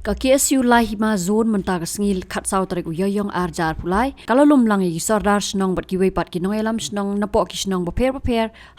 Ka KSU lai hima zone mentah kesengil kat sau tarik uyoyong arjar pulai. Kalau lum lang yi sordar senong bat kiwei pat kinong elam senong napok ki senong beper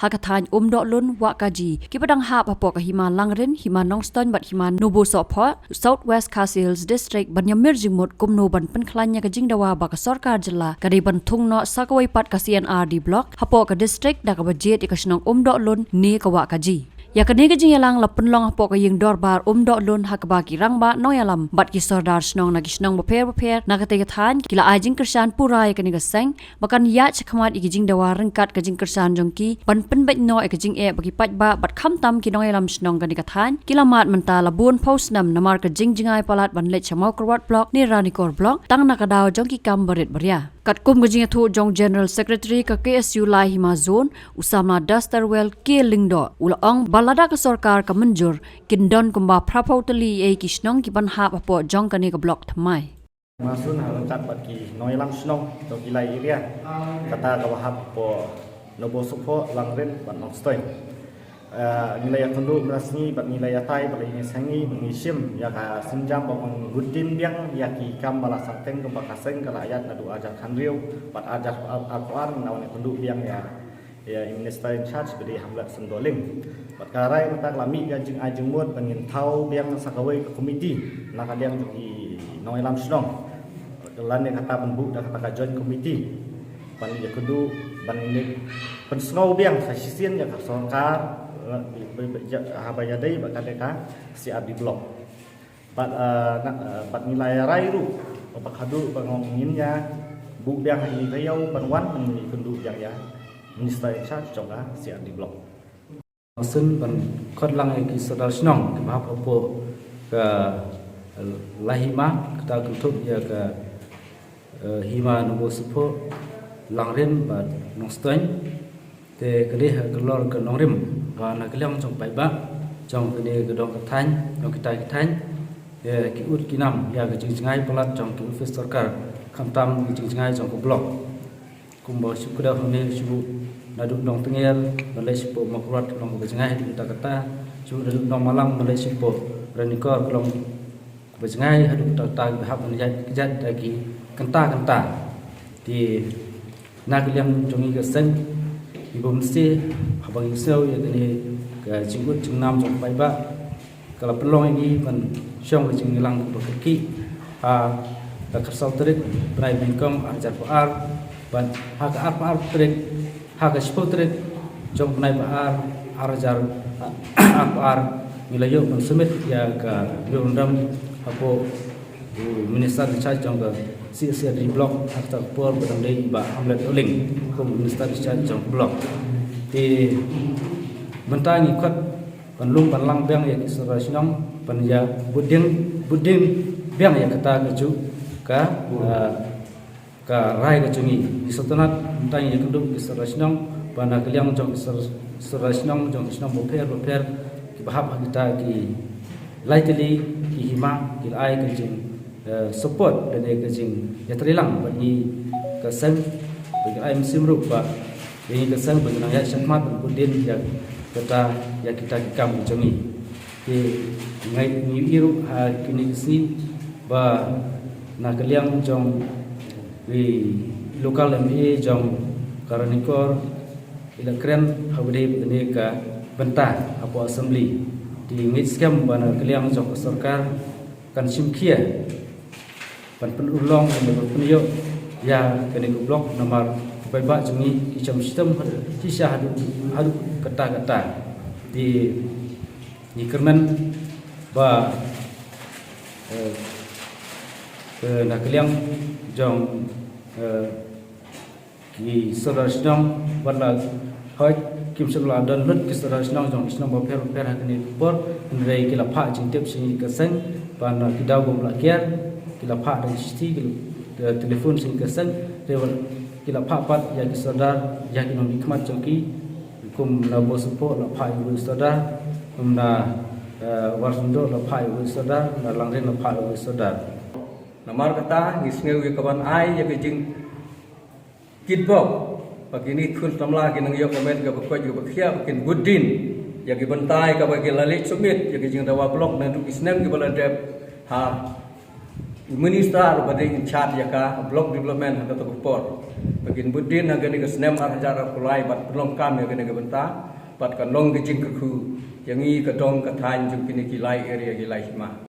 hakatan dok lun wak kaji. Ki padang hap apok ka hima langrin hima nongston bat hima nubo sopot Southwest Castles District banyamir jingmut kumno ban penklanya ka jingdawa ba ka sorkar jela ka ban tung no sakawai pat ka CNR di blok hapok ka district da ka budget ka senong dok lun ni ka wak kaji. Ya kene gejing yalang la penlong hapok yung dorbar dok lun hakba ki rangba no yalam bat ki sordar snong na ki snong beper na ka tegatan kila ajing kersan purai kene geseng bakan ya chakmat igijing dawa rengkat kajing kersan jongki pan penbet no ikajing bagi patba bat khamtam ki no yalam snong kene katan kila mat menta la bun post nam namar ka jingjingai palat ban let chamau krwat blok ni ranikor blok tang na kadaw jongki kam barit beria kat kum gejing thu jong general secretary ka KSU lai hima zone usama dasterwell ke lingdo ulaong balada ka sorkar ka menjur kindon kumba prapotali kisnong ki ban hap apo jong kane ka blok thamai masun halangkat bagi noilam snong to gilai area kata ka wahap po nobo supo langren ban nongstoy nilai tundu merasni bat nilai tai bat ini sangi mengisim ya ka senjam bang gudin biang ya ki kam bala sarteng ke bakaseng ke rakyat nadu ajar kanriu bat ajar al-Quran nawan tundu biang ya minister in charge beri hamlat sendoling bat karai mata lami gajing ajeng mut pengin tau biang sakawai ke komiti nak adiang di noilam snong lan yang kata penbu dan kata join komiti pan ya kudu ban ini pensnow biang sasisian ya ka sorkar habaya dai bakadeka si abdi blok bat nilai rairu bakadu bangonginnya bu biang ini tayau panwan penduduk yang ya minister in charge coba si abdi blok sun ban khot lang ki sadal snong ke bahap opo ke lahima kita kutuk ya ke hima nubo supo langren ba nongstoin te kali kelor ke nongrim và là cái lông trong bài bát trong cái đề cái đó cái thanh trong cái thanh cái út cái nằm và cái chương trình ngay palat trong cái office sarkar kham tam cái chương trình ngay trong cái blog cùng bảo chụp cái đó hôm nay chụp là đụng đồng tiếng el và lấy chụp một loạt lòng cái chương ngay thì kita kata chụp là đụng đồng malang và lấy chụp renikor lòng cái chương ngay hay đụng tàu tàu hấp cái dây cái kanta thì na cái lông trong cái sen ibu mesti abang isau ya ini ke jinggut jengnam jong baiba kalau pelong ini kan syong ke jinglang berkeki tak kersau terik penai bingkong ajar paar ban hak ar terik hak sepuluh terik jong penai paar ajar ar milayo mensemit ya ke berundam apo minister dicai jong ke si di blok atau por bedang dei ba hamlet oling kom minister dicai jong blok di mentang ikut penlung penlang biang ya kisah sinong penja buding biang ya kata keju ka rai kecungi di setenat mentang ya keduk kisah sinong pana keliang jong kisah sinong jong sinong boper kibahap kita ki laiteli ki hima ki ai kecing support dan kecing ya terilang bagi kesen bagi ai musim rupa ini kesan bagi rakyat syakmat budin yang kata yang kita kikam ucangi di ngai new iru kini si ba na kaliang jong di lokal MA jong karanikor ila kren habde ini ka bentah apa assembly di ngai skam ba na kaliang jong sarkar kan simkia pan penulong dan penyo ya kene blok nomor baiba jungi kicam sistem kisah hadu kata di kermen ba nakliang jong ki sarasnong wala hoy kim sabla dan lut ki sarasnong jong isnong ba per hakni por nrei ki la pha jing tep sing ka sen pan ki daw gom la kier ki la pha dan sti ki telefon sing ka sen kila papat yang sadar yang non hikmat jongki kum la bosupo la pai bu sadar kum na warsundo la pai bu sadar na langren la pai bu sadar namar kata ngisngeu ke kawan ai ya kejing kitbok begini kun tamla kinang yok komen ke bekoj ke bekhia bikin budin ya ki bentai ke bagi lalik sumit ya kejing dawa blok na du isnem ke bala dep ha minister bade in charge yaka block development hata to por begin budin agani ke snem arjar kulai bat pelong kam agani ke benta bat kan long ke jing ku yang i ke dong ke than jung kini kilai area kilai hima